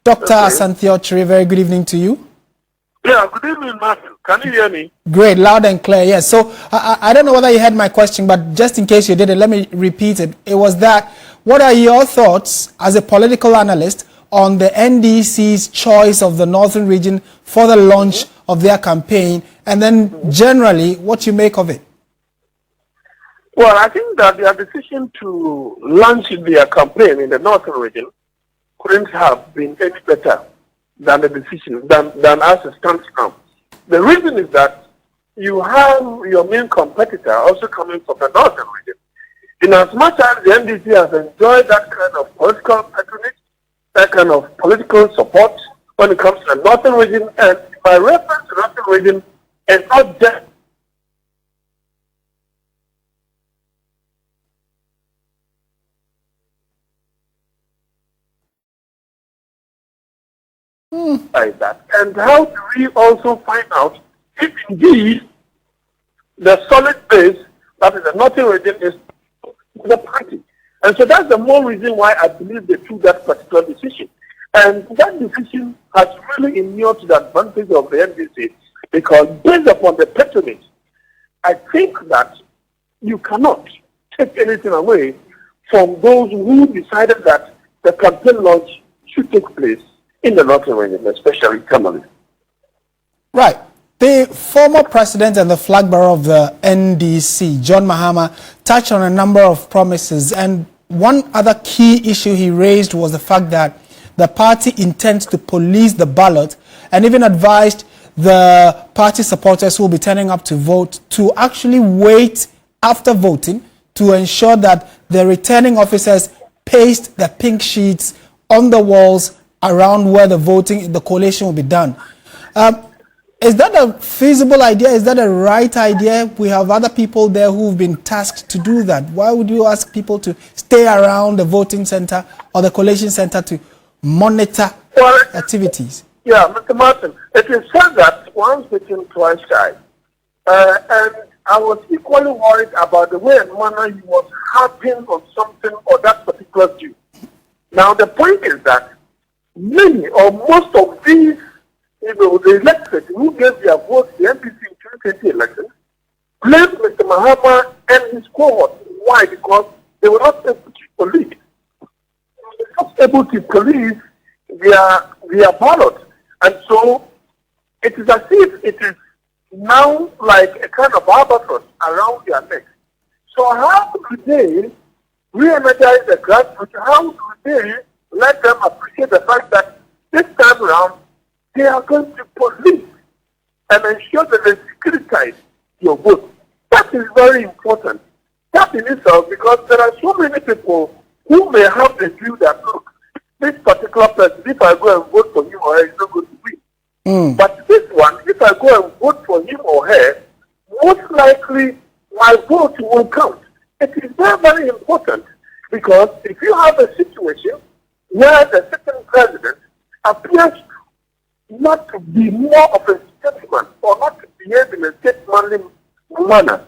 Dr. Asante, very good evening to you. Yeah, good evening, Matthew. Can you hear me? Great, loud and clear, yes. So I don't know whether you heard my question, but just in case you didn't, let me repeat it. It was that, what are your thoughts as a political analyst on the NDC's choice of the Northern region for the launch of their campaign, and then generally what you make of it? Well, I think that their decision to launch their campaign in the Northern region couldn't have been any better than the decision, than as it stands now. The reason is that you have your main competitor also coming from the Northern region. In as much as the NDC has enjoyed that kind of political patronage, that kind of political support when it comes to the Northern region, and by reference to the Northern region, and not just like that. And how do we also find out if indeed the solid base that is the Northern region is the party? And so that's the more reason why I believe they took that particular decision. And that decision has really inured to the advantage of the NDC, because based upon the patronage, I think that you cannot take anything away from those who decided that the campaign launch should take place in the Northern region, especially Tamale. Right. The former president and the flag bearer of the NDC, John Mahama, touched on a number of promises, and one other key issue he raised was the fact that the party intends to police the ballot, and even advised the party supporters who will be turning up to vote to actually wait after voting to ensure that the returning officers paste the pink sheets on the walls around where the voting, the collation will be done. Is that a feasible idea? Is that a right idea? We have other people there who've been tasked to do that. Why would you ask people to stay around the voting center or the collation center to monitor activities? Yeah, Mr. Martin, it is said that once bitten, twice shy. And I was equally worried about the way and manner he was harping on something or that particular due. Now, the point is that many or most of these, the electorate who gave their vote to the NPC in 2020 elections blamed Mr. Mahama and his cohort. Why? Because they were not able to police. They were not able to police their ballot. And so it is as if it is now like a kind of albatross around their neck. So how do they re-energize the grassroots? How do they let them appreciate the fact that this time around they are going to police and ensure that they securitize your vote? That is very important. That in itself, because there are so many people who may have the view that, look, this particular person, if I go and vote for him or her, is not going to win. But this one, if I go and vote for him or her, most likely my vote will count. It is very, very important, because if you have a situation where the sitting president appears not to be more of a statesman or not to behave in a statesmanly manner,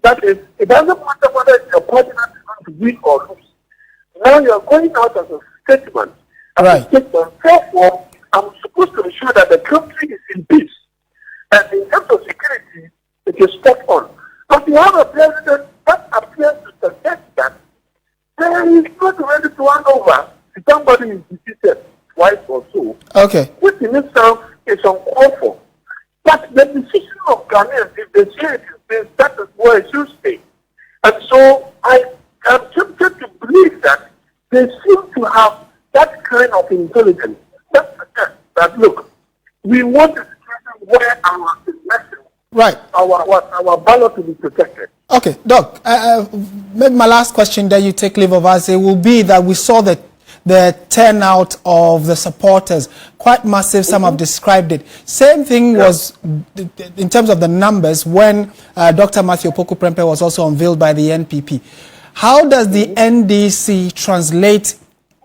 that is, it doesn't matter whether your party is going to win or lose. Now you are going out as a statesman. Right. Therefore, I'm supposed to ensure that the country is in peace. And in terms of security, it is spot on. But you have a president that appears to suggest that he is not ready to hand over to somebody who is defeated twice or so. Okay. Which in itself is uncalled for. But the decision of Ghanaians, if they say it is being status where it should stay. And so I am tempted to believe that they seem to have that kind of intelligence that suggests that, look, we want a situation where our election, right, our ballot will be protected. Okay, Doc, maybe my last question, then you take leave of us. It will be that we saw the turnout of the supporters, quite massive. Some have described it. Same thing was in terms of the numbers when Dr. Matthew Opoku Prempeh was also unveiled by the NPP. How does the NDC translate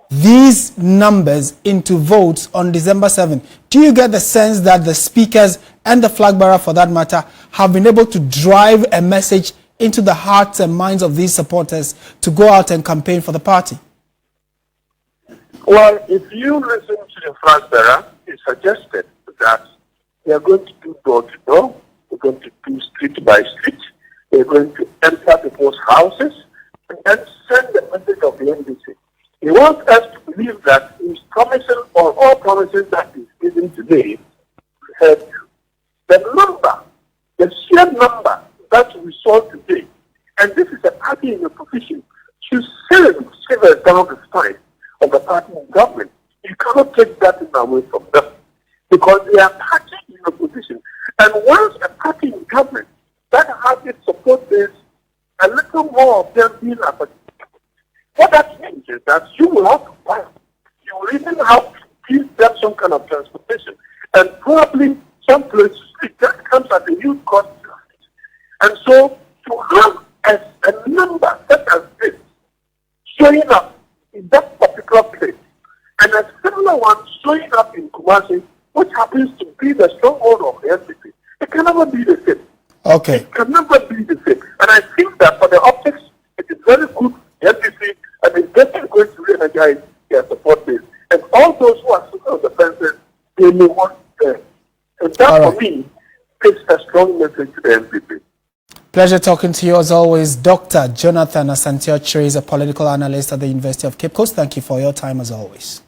these numbers into votes on December 7th? Do you get the sense that the speakers and the flag bearer, for that matter, have been able to drive a message into the hearts and minds of these supporters to go out and campaign for the party? Well, if you listen to the flag bearer, he suggested that they are going to do door to door, they're going to do street by street, they're going to enter people's houses and then send the message of the NDC. He wants us to believe that he's promising, or all promises that he's giving today, the number, the sheer number that we saw today, and this is a party in opposition, to silver down the spine of the party in government. You cannot take that thing away from them because they are party in opposition. And once a party in government that has its support base, a little more of them being affected, what that means is that you will have to buy. You will even have to give them some kind of transportation. And probably some places, that comes at a huge cost. And so to have a number such as this showing up in that particular place, and a similar one showing up in Kumasi, which happens to be the stronghold of the NPP, it can never be the same. Okay. It can never be the same. And I think that for the optics, it is very good, the NPP, and it's definitely going to re-energize their support base. And all those who are sitting on the fences, they may want them. And that, for me, takes a strong message to the NPP. Pleasure talking to you as always. Dr. Jonathan Asante-Okyere is a political analyst at the University of Cape Coast. Thank you for your time as always.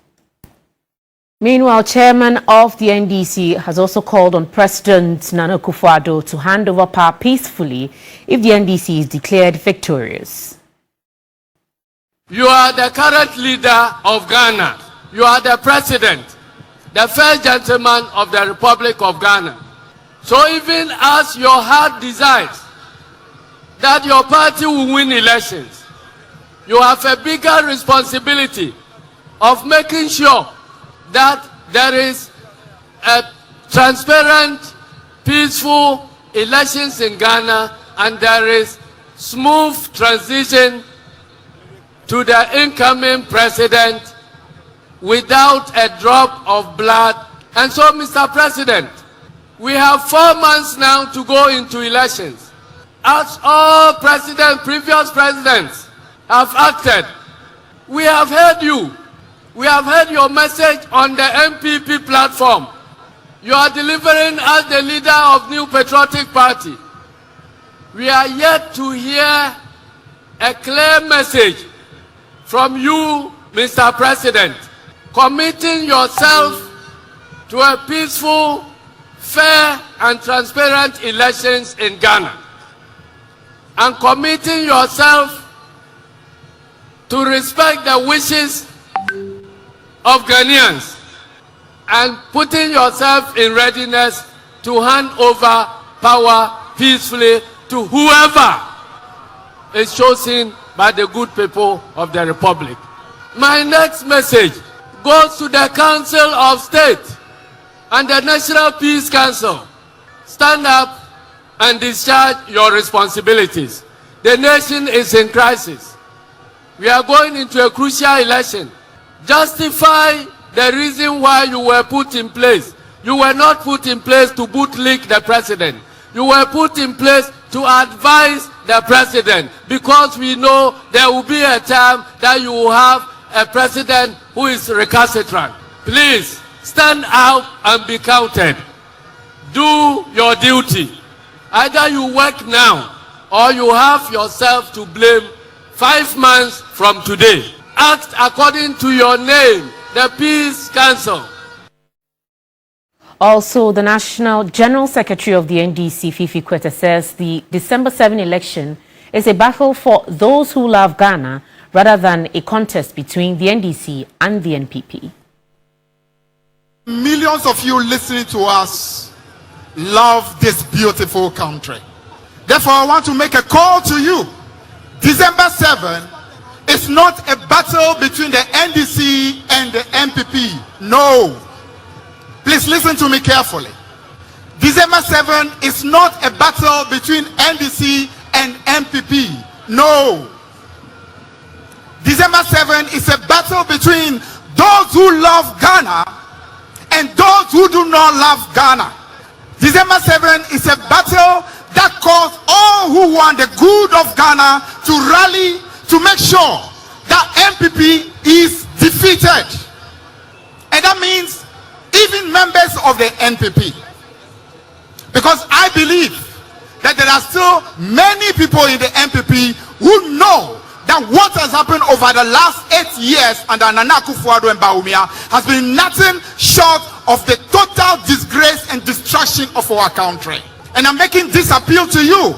Meanwhile, chairman of the NDC has also called on President Nana Akufo-Addo to hand over power peacefully if the NDC is declared victorious. You are the current leader of Ghana. You are the president, the first gentleman of the Republic of Ghana. So even as your heart desires that your party will win elections, you have a bigger responsibility of making sure that there is a transparent, peaceful elections in Ghana and there is smooth transition to the incoming president without a drop of blood. And so, Mr. President, we have 4 months now to go into elections. As all previous presidents have acted, we have heard you. We have heard your message on the MPP platform. You are delivering as the leader of New Patriotic Party. We are yet to hear a clear message from you, Mr. President, committing yourself to a peaceful, fair and transparent elections in Ghana, and committing yourself to respect the wishes of Ghanaians and putting yourself in readiness to hand over power peacefully to whoever is chosen by the good people of the Republic. My next message goes to the Council of State and the National Peace Council. Stand up and discharge your responsibilities. The nation is in crisis. We are going into a crucial election. Justify the reason why you were put in place. You were not put in place to bootlick the president. You were put in place to advise the president, because we know there will be a time that you will have a president who is recalcitrant. Please stand out and be counted. Do your duty. Either you work now or you have yourself to blame 5 months from today. Act according to your name, the Peace Council. Also, the National General Secretary of the NDC, Fifi Kweta, says the December 7 election is a battle for those who love Ghana rather than a contest between the NDC and the NPP. Millions of you listening to us love this beautiful country. Therefore, I want to make a call to you. December 7 is not a battle between the NDC and the MPP. No. Please listen to me carefully. December 7 is not a battle between NDC and MPP. No. December 7 is a battle between those who love Ghana and those who do not love Ghana. December 7 is a battle that calls all who want the good of Ghana to rally to make sure that MPP is defeated. And that means even members of the NPP. Because I believe that there are still many people in the NPP who know that what has happened over the last 8 years under Nana Akufo-Addo and Bawumia has been nothing short of the total disgrace and destruction of our country. And I'm making this appeal to you,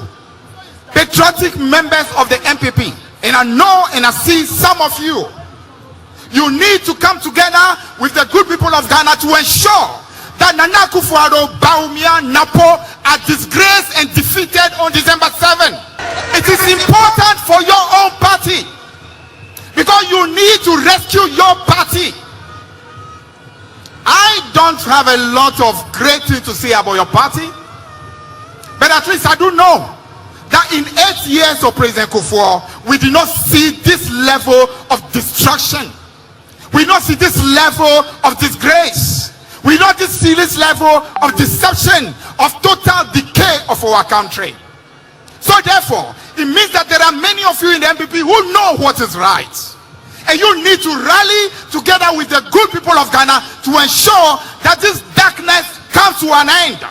patriotic members of the NPP. And I know and I see some of you. You need to come together with the good people of Ghana to ensure that Nana Akufo-Addo, Bawumia, Napo are disgraced and defeated on December 7th. It is important for your own party because you need to rescue your party. I don't have a lot of great things to say about your party, but at least I do know that in 8 years of President Kufuor, we did not see this level of destruction. We did not see this level of disgrace. We did not see this level of deception, of total decay of our country. So therefore, it means that there are many of you in the MPP who know what is right. And you need to rally together with the good people of Ghana to ensure that this darkness comes to an end.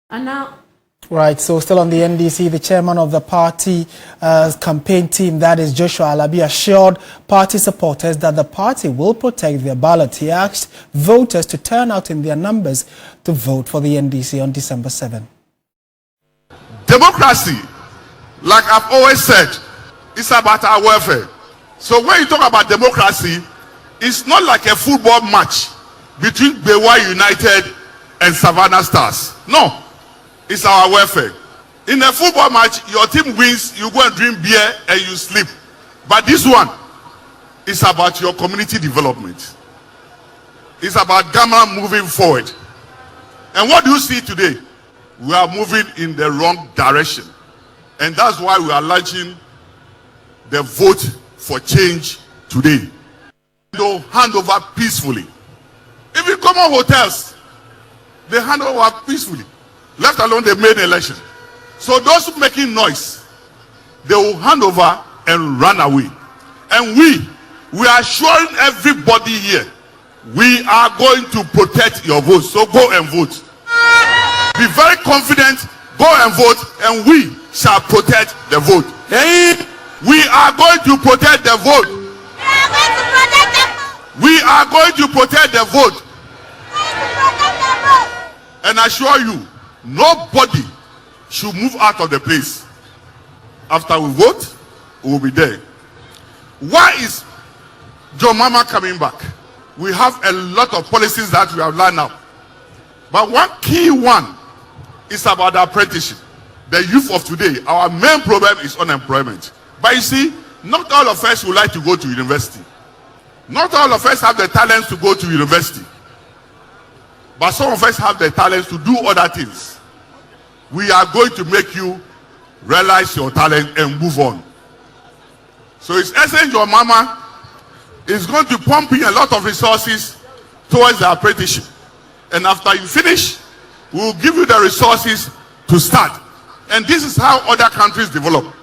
And now, Right, so still on the NDC, the chairman of the party campaign team, that is Joshua Alabi, assured party supporters that the party will protect their ballot. He asked voters to turn out in their numbers to vote for the NDC on December 7. Democracy, like I've always said, is about our welfare. So when you talk about democracy, it's not like a football match between Bewa United and Savannah Stars. No. It's our welfare. In a football match, your team wins, you go and drink beer and you sleep. But this one is about your community development. It's about Ghana moving forward. And what do you see today? We are moving in the wrong direction. And that's why we are launching the vote for change today. They'll hand over peacefully. Even common hotels, they hand over peacefully. Left alone the main election. So those making noise, they will hand over and run away. And we are showing everybody here, we are going to protect your vote. So go and vote. Be very confident, go and vote, and we shall protect the vote. We are going to protect the vote. We are going to protect the vote. And I assure you, nobody should move out of the place. After we vote, we will be there. Why is John Mahama coming back? We have a lot of policies that we have learned now. But one key one is about the apprenticeship. The youth of today, our main problem is unemployment. But you see, not all of us would like to go to university. Not all of us have the talents to go to university. But some of us have the talents to do other things. We are going to make you realize your talent and move on. So it's essence your mama is going to pump in a lot of resources towards the apprenticeship. And after you finish, we will give you the resources to start. And this is how other countries develop.